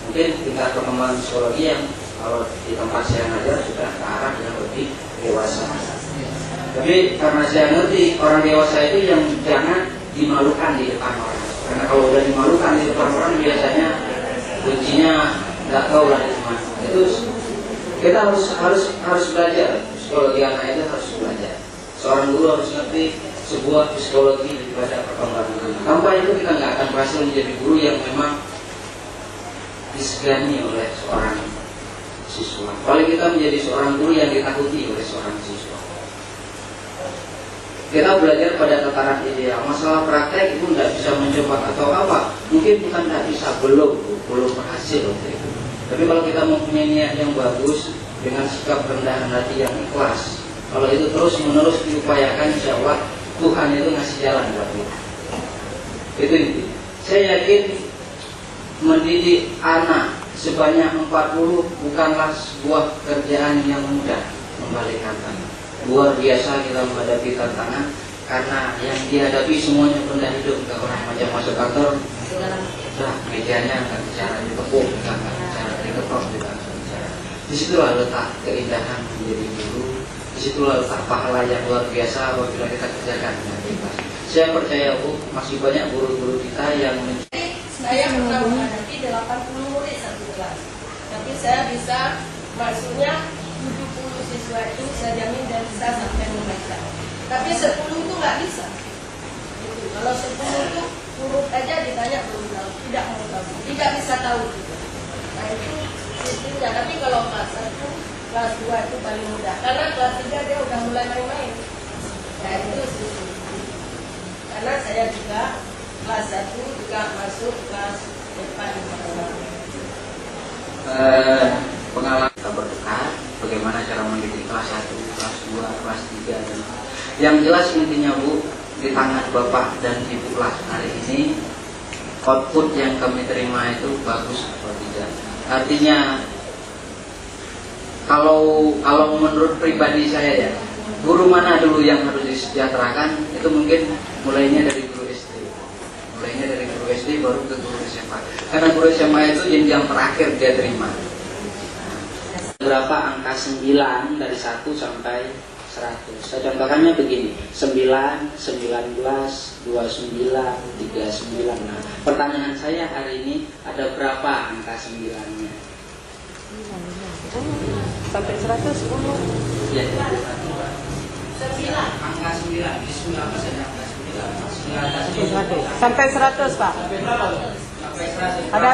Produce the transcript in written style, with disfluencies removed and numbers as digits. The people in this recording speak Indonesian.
Mungkin tingkat perkembangan psikologi yang kalau di tempat saya ngajar sudah ke arah yang lebih dewasa. Tapi karena saya ngerti orang dewasa itu yang jangan dimalukan di depan orang. Karena kalau udah dimalukan di depan orang biasanya kuncinya nggak tahu lah di mana. Itu kita harus belajar psikologi anak itu harus belajar. Seorang guru harus ngerti sebuah psikologi daripada perkembangan anak. Tanpa itu kita nggak akan berhasil menjadi guru yang memang disegani oleh seorang siswa. Kalau kita menjadi seorang guru yang ditakuti oleh seorang siswa. Kita belajar pada tataran ideal. Masalah praktek itu nggak bisa mencoba atau apa. Mungkin bukan nggak bisa, belum berhasil. Tapi kalau kita mempunyai niat yang bagus dengan sikap rendah hati yang ikhlas, kalau itu terus menerus diupayakan, insya Allah Tuhan itu ngasih jalan buat kita. Itu inti. Saya yakin mendidik anak sebanyak 40 bukanlah sebuah kerjaan yang mudah membalikkan tangan. Luar biasa kita menghadapi tantangan karena yang dihadapi semuanya benda hidup. Enggak orang macam masuk kantor, nah mejanya akan bicara ditepuk, akan bicara diketok, akan bicara. Disitulah letak keindahan menjadi guru. Disitulah letak pahala yang luar biasa apabila kita kerjakan dengan ikhlas. Saya percaya Bu, masih banyak guru-guru kita yang saya pernah menghadapi 80 murid satu kelas, tapi saya bisa maksudnya 70 siswa itu saya jamin dan bisa sampai membaca. Tapi 10 itu nggak bisa. Gitu. Kalau 10 itu huruf aja ditanya belum tahu, tidak mau tahu, tidak bisa tahu. Gitu. Nah itu sistemnya. Tapi kalau kelas 1, kelas 2 itu paling mudah. Karena kelas 3 dia udah mulai main-main. Nah itu sistem. Karena saya juga kelas 1 juga masuk kelas depan. Pengalaman kita berdekat, bagaimana cara mendidik kelas 1, kelas 2, kelas 3 dan yang jelas intinya Bu, di tangan Bapak dan Ibu kelas hari ini output yang kami terima itu bagus atau tidak. Artinya kalau menurut pribadi saya ya, guru mana dulu yang harus disejahterakan itu mungkin mulainya dari guru SD. Mulainya dari guru SD baru ke guru SMA. Karena guru SMA itu jenjang terakhir dia terima. Berapa angka 9 dari 1 sampai 100. Saya contohkannya begini, 9, 19, 29, 39. Nah, pertanyaan saya hari ini ada berapa angka 9-nya? Sampai 110. Ya, 9. Angka 9. Di 9 apa saja angka 9? 9 Sampai 100, Pak. Sampai 100. Ada